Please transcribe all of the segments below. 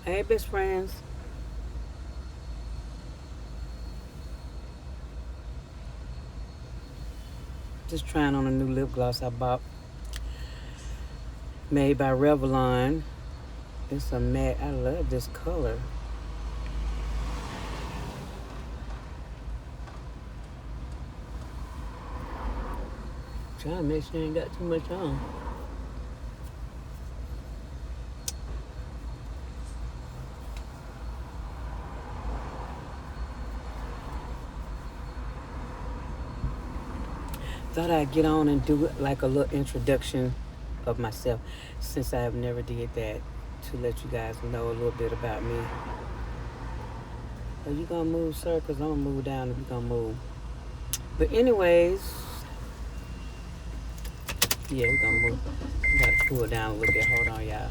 Hey, best friends. Just trying on a new lip gloss I bought, made by Revlon. It's a matte. I love this color. Trying to make sure I ain't got too much on. Thought I'd get on and do like a little introduction of myself, since I have never did that, to let you guys know a little bit about me. Are you gonna move, sir? Cause I'm gonna move down if you gonna move. But anyways, yeah, we're gonna move. Gotta cool it down a little bit. Hold on, y'all.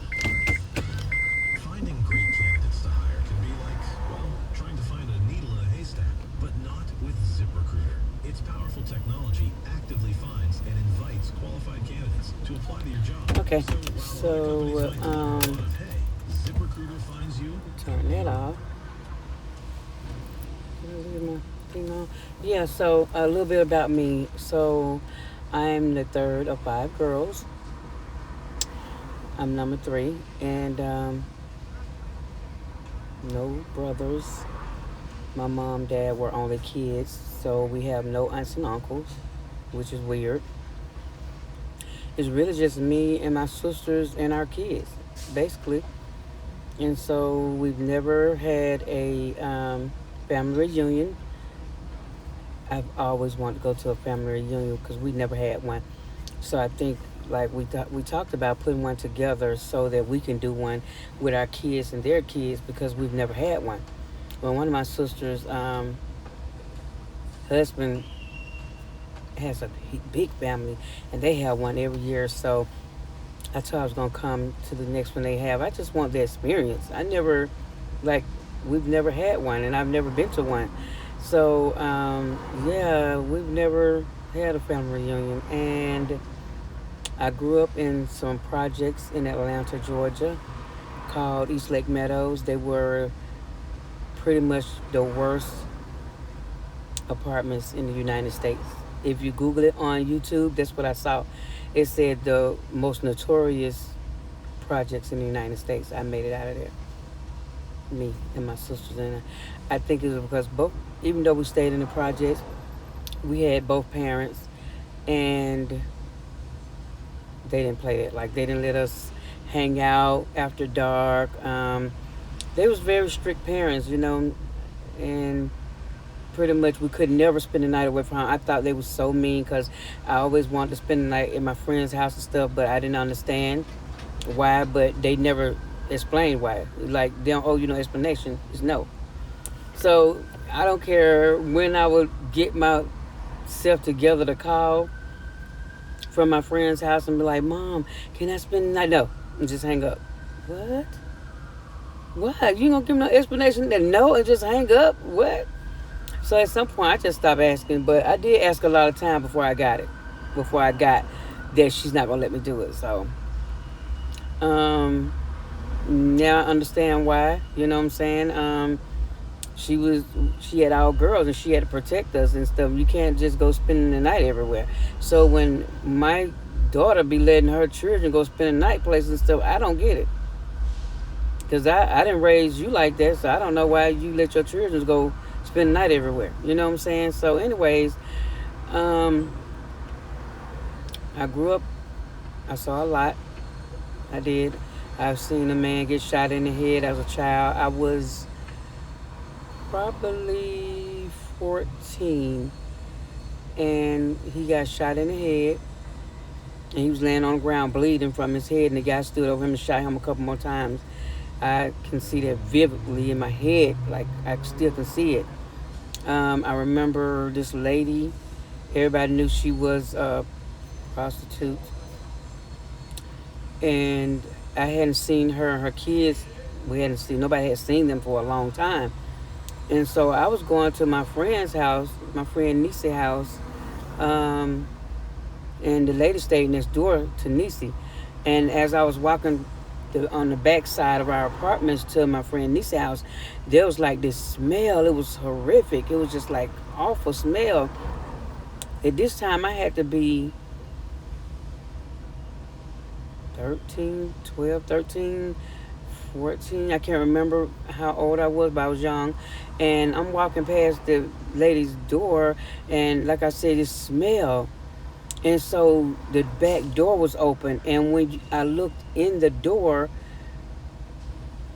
Finding great candidates to hire can be like, well, trying to find a needle in a haystack, but not with ZipRecruiter. Its powerful technology actively finds and invites qualified candidates to apply to your job. Okay, So while other companies might do a so lot of hay, ZipRecruiter finds you. turn that off. Leave my thing on. Yeah, so a little bit about me. So I'm the third of five girls. I'm number three, and no brothers. My mom, dad were only kids, so we have no aunts and uncles, which is weird. It's really just me and my sisters and our kids, basically. And so we've never had a family reunion. I've always wanted to go to a family reunion because we never had one. So I think like we talked about putting one together so that we can do one with our kids and their kids because we've never had one. Well, one of my sisters' husband has a big family, and they have one every year. So I told her I was gonna come to the next one they have. I just want the experience. I never, like, we've never had one, and I've never been to one. So yeah, we've never had a family reunion, and I grew up in some projects in Atlanta, Georgia, called East Lake Meadows. They were pretty much the worst apartments in the United States. If you Google it on YouTube, that's what I saw. It said the most notorious projects in the United States. I made it out of there. Me and my sisters and I think it was because both, even though we stayed in the projects, we had both parents, and they didn't play that. Like they didn't let us hang out after dark. They was very strict parents, and pretty much we could never spend the night away from home. I thought they was so mean because I always wanted to spend the night in my friend's house and stuff, but I didn't understand why. But they never explained why. Like they don't owe you no explanation. It's no. So I don't care when I would get myself together to call from my friend's house and be like, "Mom, can I spend the night?" No, and just hang up. What? What? You gonna give me no explanation? Then no, and just hang up? What? So at some point, I just stopped asking. But I did ask a lot of time before I got it. Before I got that she's not gonna let me do it. So um, now I understand why. You know what I'm saying? She had all girls and she had to protect us and stuff. You can't just go spending the night everywhere. So when my daughter be letting her children go spend the night places and stuff, I don't get it. Because I didn't raise you like that, so I don't know why you let your children go spend the night everywhere. You know what I'm saying? So anyways, um, I grew up, I saw a lot. I did. I've seen a man get shot in the head as a child. I was probably 14, and he got shot in the head, and he was laying on the ground bleeding from his head, and the guy stood over him and shot him a couple more times. I can see that vividly in my head, like I still can see it. I remember this lady. Everybody knew she was a prostitute, and I hadn't seen her and her kids. We hadn't seen nobody had seen them for a long time. And so I was going to my friend's house, my friend Nisi house, and the lady stayed next door to Nisi. And as I was walking on the back side of our apartments to my friend Niece's house, there was like this smell. It was horrific. It was just like awful smell. At this time, I had to be 13, 12, 13, 14. I can't remember how old I was, but I was young. And I'm walking past the lady's door, and like I said, it smell. And so the back door was open, and when I looked in the door,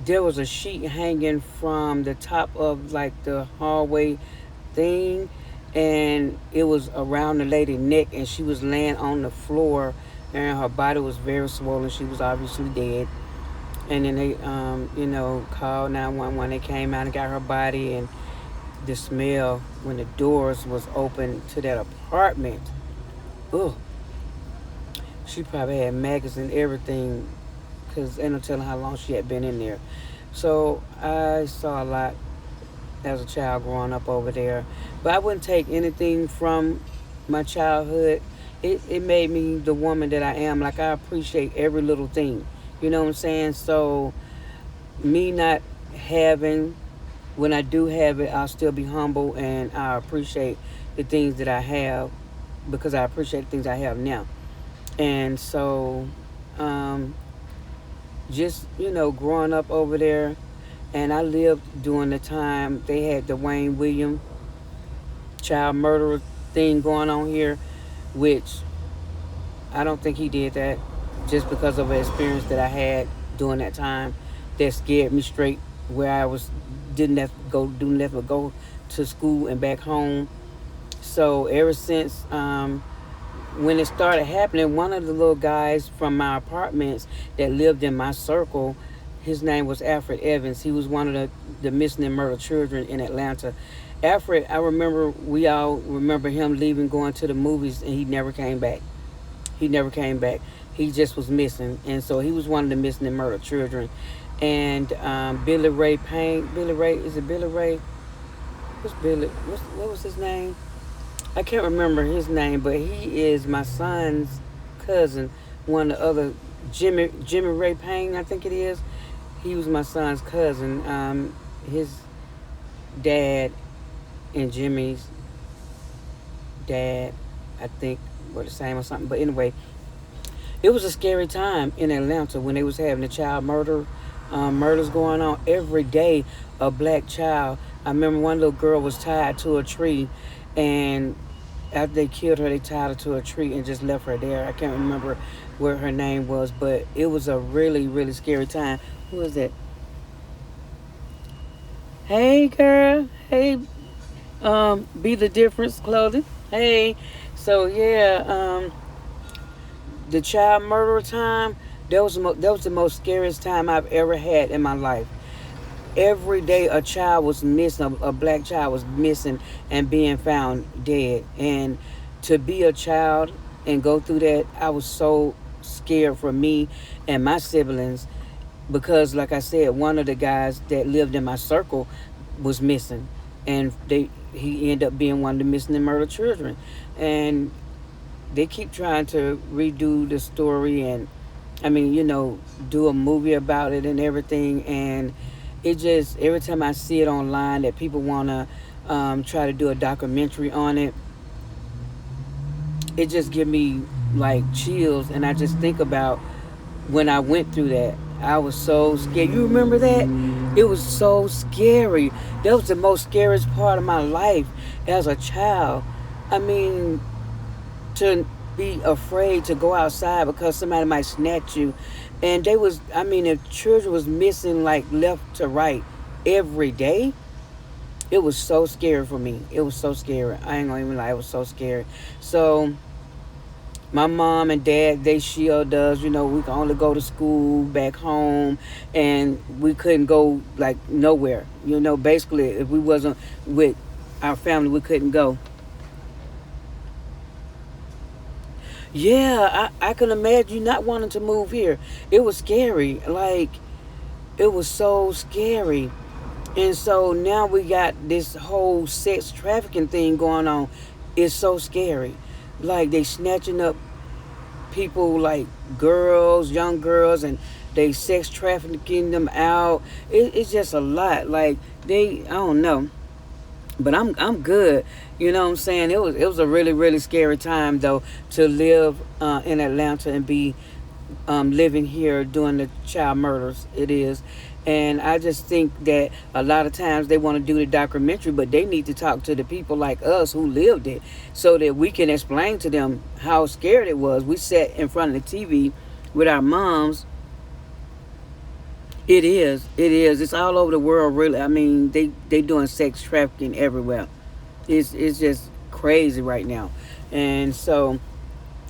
there was a sheet hanging from the top of like the hallway thing, and it was around the lady's neck, and she was laying on the floor, and her body was very swollen. She was obviously dead. And then they, called 911. They came out and got her body, and the smell when the doors was open to that apartment. Ugh. She probably had maggots and everything, because ain't no telling how long she had been in there. So I saw a lot as a child growing up over there. But I wouldn't take anything from my childhood. It made me the woman that I am. Like, I appreciate every little thing. You know what I'm saying? So me not having, when I do have it, I'll still be humble, and I appreciate the things that I have, because I appreciate the things I have now. And so just, growing up over there, and I lived during the time they had the Wayne Williams child murderer thing going on here, which I don't think he did that, just because of an experience that I had during that time that scared me straight, where I was didn't have to go do nothing but go to school and back home. So ever since when it started happening, one of the little guys from my apartments that lived in my circle, his name was Alfred Evans. He was one of the missing and murdered children in Atlanta. Alfred, I remember, we all remember him leaving, going to the movies, and he never came back. He never came back. He just was missing. And so he was one of the missing and murdered children. And Billy Ray Payne, is it Billy Ray? What was his name? I can't remember his name, but he is my son's cousin. One of the other, Jimmy Ray Payne, I think it is. He was my son's cousin. His dad and Jimmy's dad, I think, were the same or something. But anyway, it was a scary time in Atlanta when they was having the child murders going on every day. A black child. I remember one little girl was tied to a tree, and after they killed her, they tied her to a tree and just left her there. I can't remember what her name was, but it was a really, really scary time. Who was that? Hey, girl. Hey, Be the Difference Clothing. Hey. So, yeah, the child murderer time, that was the most scariest time I've ever had in my life. Every day a child was missing, a black child was missing and being found dead. And to be a child and go through that, I was so scared for me and my siblings, because like I said, one of the guys that lived in my circle was missing, and he ended up being one of the missing and murdered children. And they keep trying to redo the story, and do a movie about it and everything. And it just, every time I see it online that people want to try to do a documentary on it, it just give me like chills. And I just think about when I went through that. I was so scared. You remember that? It was so scary. That was the most scariest part of my life as a child. I mean, to be afraid to go outside because somebody might snatch you. And the children was missing like left to right every day. It was so scary for me. It was so scary. I ain't gonna even lie, it was so scary. So my mom and dad, they shield us. We could only go to school back home, and we couldn't go like nowhere. Basically, if we wasn't with our family, we couldn't go. Yeah, I can imagine you not wanting to move here. It was scary. Like, it was so scary. And so now we got this whole sex trafficking thing going on. It's so scary. Like, they snatching up people, like girls, young girls, and They sex trafficking them out. It's just a lot. Like I don't know. But I'm good. You know what I'm saying? It was a really really scary time though to live in Atlanta and be living here doing the child murders. It is. And I just think that a lot of times they want to do the documentary, but they need to talk to the people like us who lived it so that we can explain to them how scared it was. We sat in front of the TV with our moms. It is. It is. It's all over the world, really. I mean, they doing sex trafficking everywhere. It's just crazy right now. And so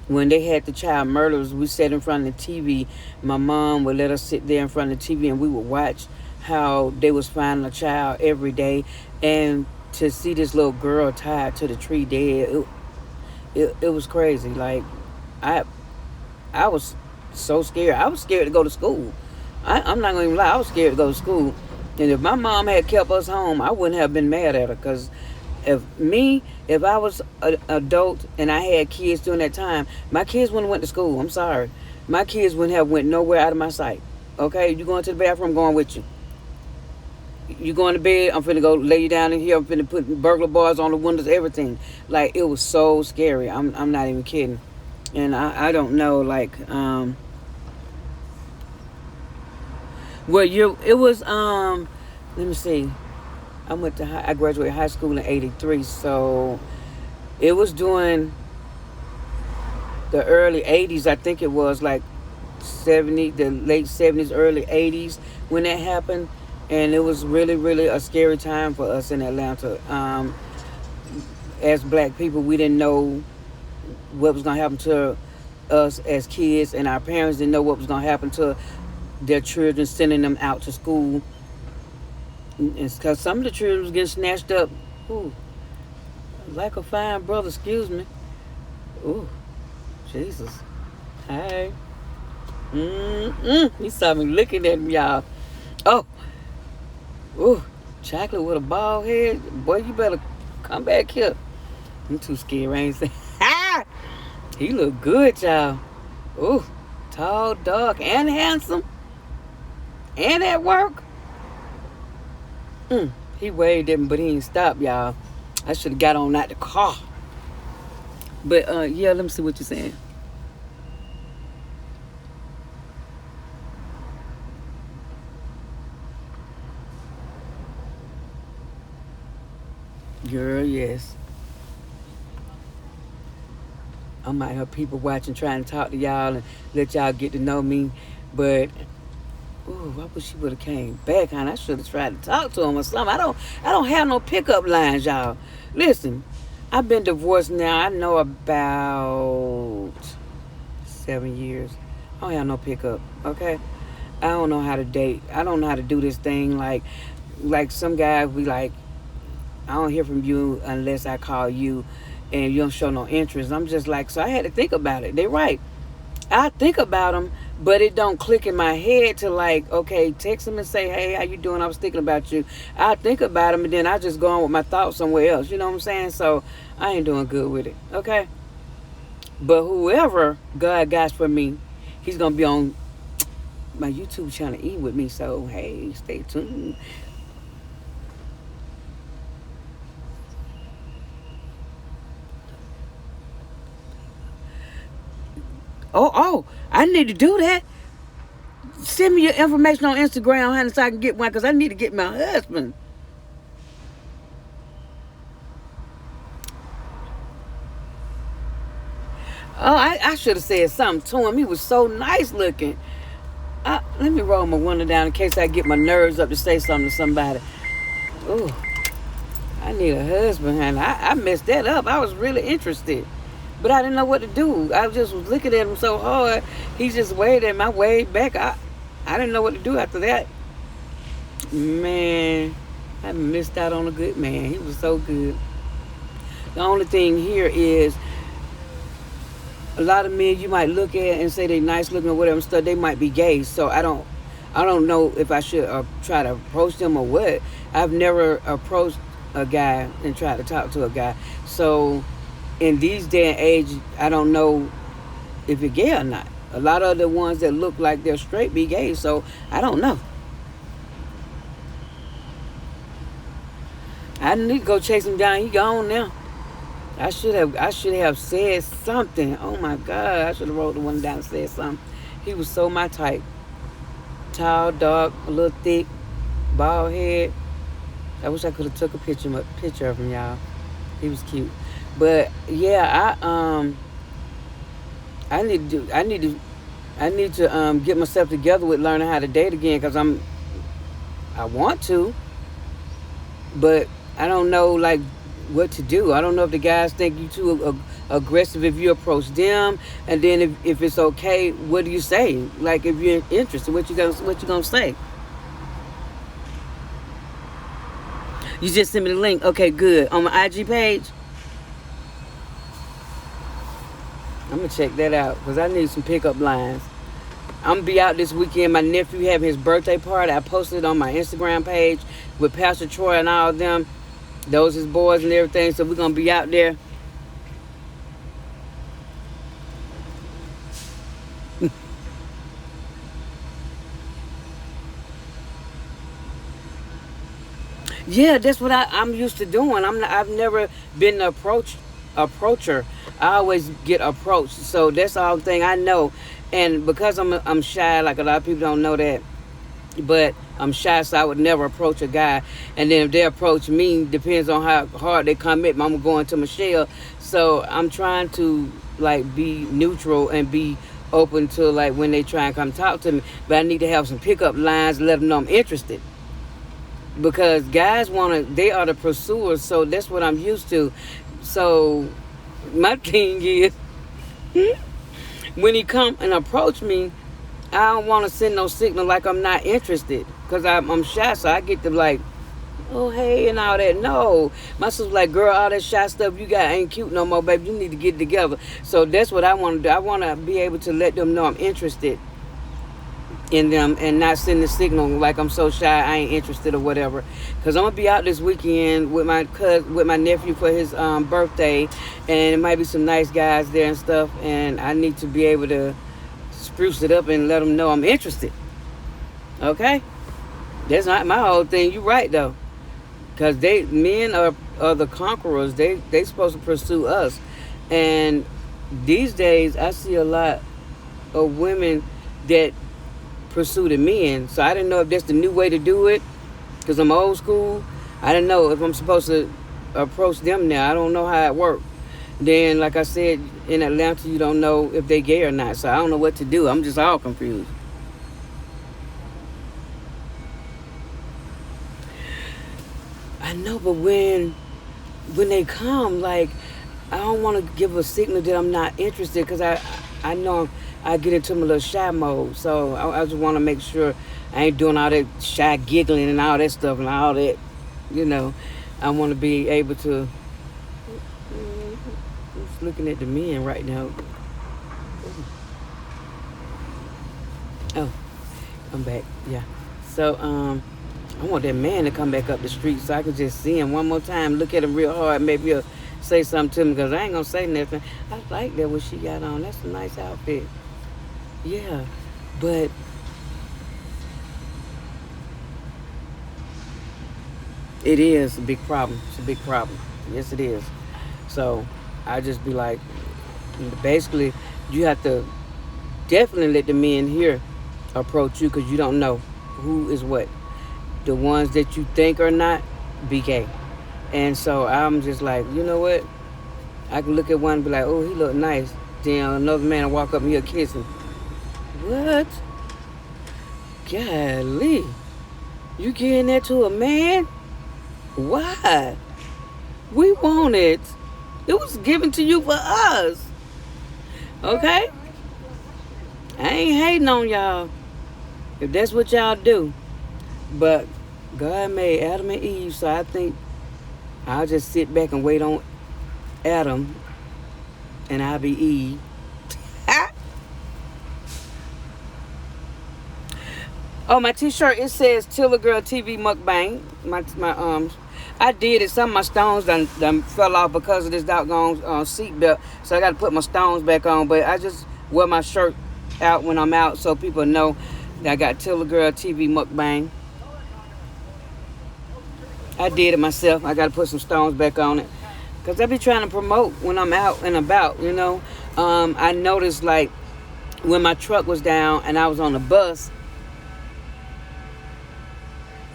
when they had the child murders, we sat in front of the TV. My mom would let us sit there in front of the TV, and we would watch how they was finding a child every day. And to see this little girl tied to the tree dead, it was crazy. Like I was so scared. I was scared to go to school. I'm not gonna even lie. I was scared to go to school. And if my mom had kept us home, I wouldn't have been mad at her. Because if I was an adult and I had kids during that time, my kids wouldn't have went to school. I'm sorry. My kids wouldn't have went nowhere out of my sight. Okay? You going to the bathroom, I'm going with you. You going to bed, I'm finna go lay you down in here. I'm finna put burglar bars on the windows, everything. Like, it was so scary. I'm not even kidding. And I don't know, like, well, it was, let me see. I graduated high school in '83, so it was during the early '80s. I think it was like the late '70s, early '80s when that happened, and it was really, really a scary time for us in Atlanta. As black people, we didn't know what was gonna happen to us as kids, and our parents didn't know what was gonna happen to their children, sending them out to school. It's because some of the children was getting snatched up. Ooh, like a fine brother, excuse me. Ooh, Jesus. Hey. He saw me looking at me, y'all. Oh. Ooh, chocolate with a bald head. Boy, you better come back here. I'm too scared. I ain't saying. He look good, y'all. Ooh, tall, dark, and handsome. And at work. He waved at me, but he ain't stopped, y'all. I should have got on out the car. But, yeah, let me see what you're saying. Girl, yes. I might have people watching, trying to talk to y'all and let y'all get to know me. But, ooh, I wish she would have came back, honey. I should have tried to talk to him or something. I don't have no pickup lines, y'all. Listen, I've been divorced now. I know about 7 years. I don't have no pickup, okay? I don't know how to date. I don't know how to do this thing. Like some guys be like, I don't hear from you unless I call you and you don't show no interest. I'm just like, so I had to think about it. They're right. I think about them, but it don't click in my head to like, okay, text them and say, hey, how you doing? I was thinking about you. I think about them, and then I just go on with my thoughts somewhere else. You know what I'm saying? So I ain't doing good with it, okay? But whoever God got for me, he's going to be on my YouTube channel eating with me. So, hey, stay tuned. Oh, I need to do that. Send me your information on Instagram, honey, so I can get one, because I need to get my husband. Oh, I should have said something to him. He was so nice looking. Let me roll my window down in case I get my nerves up to say something to somebody. Ooh, I need a husband, honey. I messed that up. I was really interested. But I didn't know what to do. I just was looking at him so hard. He just waved at my way back. I didn't know what to do after that. Man, I missed out on a good man. He was so good. The only thing here is a lot of men you might look at and say they nice looking or whatever stuff, they might be gay. So I don't know if I should try to approach them or what. I've never approached a guy and tried to talk to a guy. So in these day and age, I don't know if you're gay or not. A lot of the ones that look like they're straight be gay, so I don't know. I need to go chase him down. He gone now. I should have said something. Oh my God, I should have wrote the one down and said something. He was so my type. Tall, dark, a little thick, bald head. I wish I could have took a picture of him, y'all. He was cute. But yeah, I need to get myself together with learning how to date again, because I want to, but I don't know like what to do. I don't know if the guys think you too aggressive if you approach them, and then if it's okay, what do you say? Like if you're interested, what you gonna say? You just send me the link. Okay, good. On my IG page. I'm gonna check that out because I need some pickup lines. I'm gonna be out this weekend. My nephew having his birthday party. I posted it on my Instagram page with Pastor Troy and all of them. Those his boys and everything. So we're gonna be out there. Yeah, that's what I'm used to doing. I've never been an approacher. I always get approached. So that's all thing I know. And because I'm shy, like a lot of people don't know that, but I'm shy, so I would never approach a guy. And then if they approach me, depends on how hard they come at me. I'm going to Michelle. So I'm trying to like be neutral and be open to like when they try and come talk to me. But I need to have some pickup lines, let them know I'm interested. Because guys they are the pursuers, so that's what I'm used to. So my thing is, when he come and approach me, I don't want to send no signal like I'm not interested, because I'm shy, so I get to like, oh hey and all that. No, my sister's like, girl, all that shy stuff you got ain't cute no more, baby. You need to get it together. So that's what I want to do. I want to be able to let them know I'm interested in them and not send the signal like I'm so shy I ain't interested or whatever. Because I'm gonna be out this weekend with my nephew for his birthday, and it might be some nice guys there and stuff, and I need to be able to spruce it up and let them know I'm interested. Okay, that's not my whole thing. You right though, because men are the conquerors. They supposed to pursue us, and these days I see a lot of women that pursue the men. So I didn't know if that's the new way to do it, because I'm old school. I didn't know if I'm supposed to approach them now. I don't know how it works. Then, like I said, in Atlanta, you don't know if they gay or not. So I don't know what to do. I'm just all confused. I know, but when they come, like, I don't want to give a signal that I'm not interested, because I know I get into my little shy mode. So I just want to make sure I ain't doing all that shy giggling and all that stuff and all that, I want to be able to. I'm just looking at the men right now. Oh, I'm back. Yeah. So I want that man to come back up the street so I can just see him one more time, look at him real hard, maybe he'll say something to me, because I ain't gonna say nothing. I like that what she got on. That's a nice outfit. Yeah, but it is a big problem. It's a big problem. Yes, it is. So I just be like, basically, you have to definitely let the men here approach you, because you don't know who is what. The ones that you think are not, be gay. And so I'm just like, you know what? I can look at one and be like, oh, he look nice. Then another man will walk up and he'll kiss him. What? Golly. You giving that to a man? Why? We want it. It was given to you for us. Okay? I ain't hating on y'all, if that's what y'all do. But God made Adam and Eve, so I think I'll just sit back and wait on Adam, and I'll be Eve. Oh, my t-shirt, it says Tillergrl TV mukbang. I did it. Some of my stones done fell off because of this doggone seatbelt. So I got to put my stones back on. But I just wear my shirt out when I'm out, so people know that I got Tillergrl TV mukbang. I did it myself. I got to put some stones back on it. Because I be trying to promote when I'm out and about, you know. I noticed, like, when my truck was down and I was on the bus.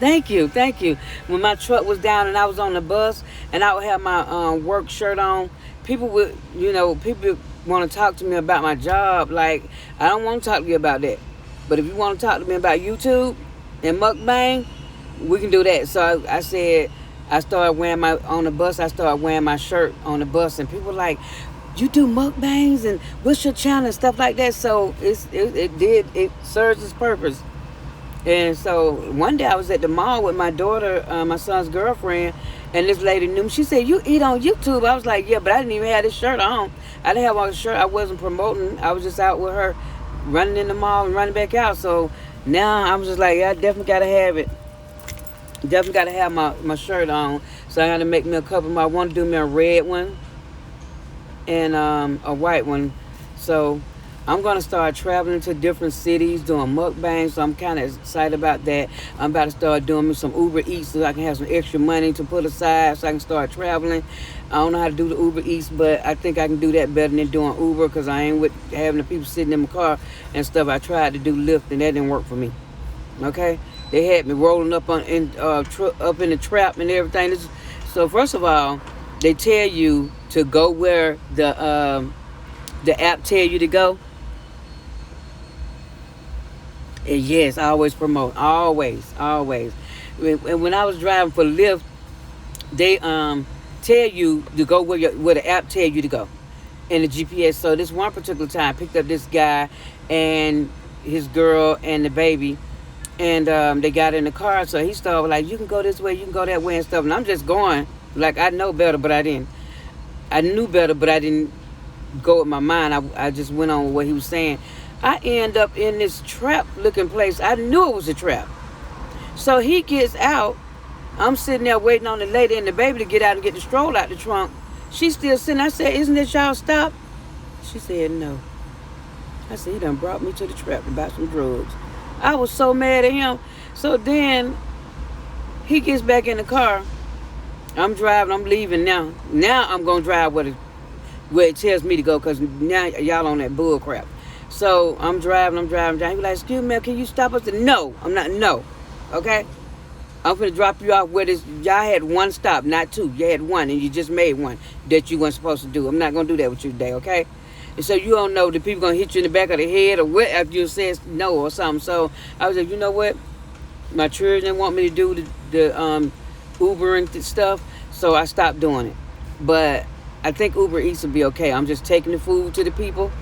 Thank you. When my truck was down and I was on the bus and I would have my work shirt on, people would, people want to talk to me about my job. Like, I don't want to talk to you about that. But if you want to talk to me about YouTube and mukbang, we can do that. So I said, I started wearing on the bus, I started wearing my shirt on the bus. And people like, you do mukbangs and what's your channel and stuff like that. So it serves its purpose. And so one day I was at the mall with my daughter, my son's girlfriend, and this lady knew me. She said, you eat on YouTube? I was like, yeah, but I didn't even have this shirt on. I didn't have on a shirt. I wasn't promoting. I was just out with her running in the mall and running back out. So now I'm just like, yeah, I definitely got to have it. Definitely got to have my shirt on. So I got to make me a couple more. I want to do me a red one and a white one. So I'm going to start traveling to different cities, doing mukbangs. So I'm kind of excited about that. I'm about to start doing me some Uber Eats so I can have some extra money to put aside so I can start traveling. I don't know how to do the Uber Eats, but I think I can do that better than doing Uber because I ain't with having the people sitting in my car and stuff. I tried to do Lyft and that didn't work for me. Okay? They had me rolling up up in the trap and everything. So first of all, they tell you to go where the app tell you to go. And yes, I always promote. Always. When I was driving for Lyft, they tell you to go where the app tell you to go in the GPS. So this one particular time, I picked up this guy and his girl and the baby. And they got in the car, so he started like, you can go this way, you can go that way and stuff. And I'm just going, like, I know better, but I didn't. I knew better, but I didn't go with my mind. I just went on with what he was saying. I end up in this trap-looking place. I knew it was a trap. So he gets out. I'm sitting there waiting on the lady and the baby to get out and get the stroller out the trunk. She's still sitting. I said, isn't this y'all stop? She said, no. I said, he done brought me to the trap to buy some drugs. I was so mad at him. So then he gets back in the car. I'm driving. I'm leaving now. Now I'm going to drive where it tells me to go because now y'all on that bull crap. So I'm driving. He was like, excuse me, can you stop us? No, I'm not. No. Okay? I'm going to drop you off where y'all had one stop, not two. You had one and you just made one that you weren't supposed to do. I'm not going to do that with you today, okay? And so you don't know the people going to hit you in the back of the head or what after you said no or something. So I was like, you know what? My children want me to do the Uber and stuff, so I stopped doing it. But I think Uber Eats will be okay. I'm just taking the food to the people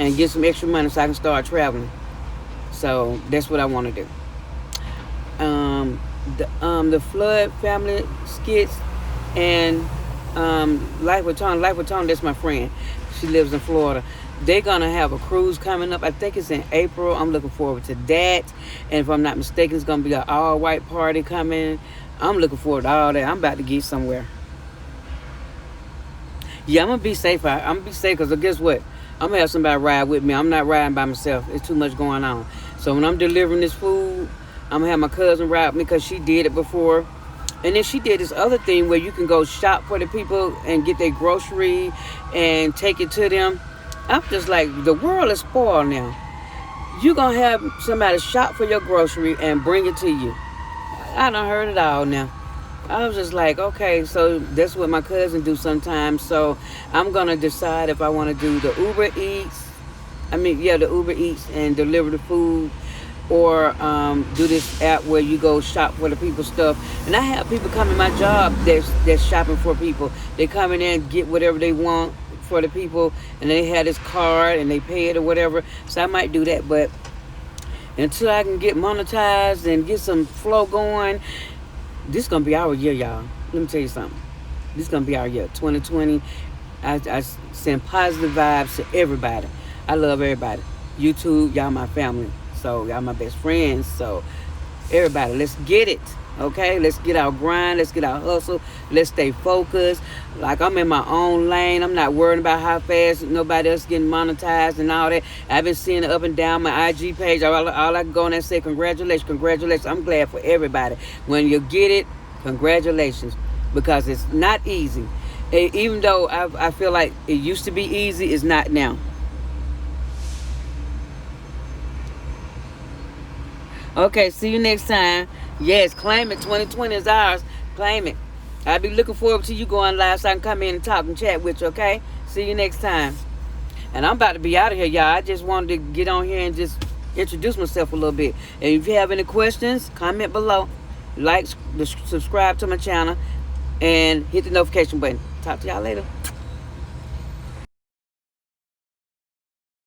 and get some extra money so I can start traveling. So that's what I want to do. The Flood family skits and Life with Tony. Life with Tony, that's my friend. She lives in Florida. They're going to have a cruise coming up. I think it's in April. I'm looking forward to that. And if I'm not mistaken, it's going to be an all-white party coming. I'm looking forward to all that. I'm about to get somewhere. Yeah, I'm going to be safe. I'm going to be safe because guess what? I'm going to have somebody ride with me. I'm not riding by myself. It's too much going on. So when I'm delivering this food, I'm going to have my cousin ride with me because she did it before. And then she did this other thing where you can go shop for the people and get their grocery and take it to them. I'm just like, the world is spoiled now. You're going to have somebody shop for your grocery and bring it to you. I done heard it all now. I was just like, okay, so that's what my cousin do sometimes. So I'm going to decide if I want to do the Uber Eats. The Uber Eats and deliver the food. Or do this app where you go shop for the people stuff. And I have people come in my job that's shopping for people. They come in there and get whatever they want for the people. And they have this card and they pay it or whatever. So I might do that. But until I can get monetized and get some flow going, this is going to be our year, y'all. Let me tell you something. This is going to be our year, 2020. I send positive vibes to everybody. I love everybody. YouTube, y'all my family. So y'all my best friends. So everybody, let's get it. Okay, let's get our grind. Let's get our hustle. Let's stay focused. Like, I'm in my own lane. I'm not worrying about how fast nobody else getting monetized and all that. I've been seeing it up and down my IG page. All I can go on there and say, congratulations, congratulations. I'm glad for everybody. When you get it, congratulations. Because it's not easy. Even though I feel like it used to be easy, it's not now. Okay, see you next time. Yes, claim it. 2020 is ours. Claim it. I'll be looking forward to you going live so I can come in and talk and chat with you, okay? See you next time. And I'm about to be out of here, y'all. I just wanted to get on here and just introduce myself a little bit. And if you have any questions, comment below. Like, subscribe to my channel, and hit the notification button. Talk to y'all later.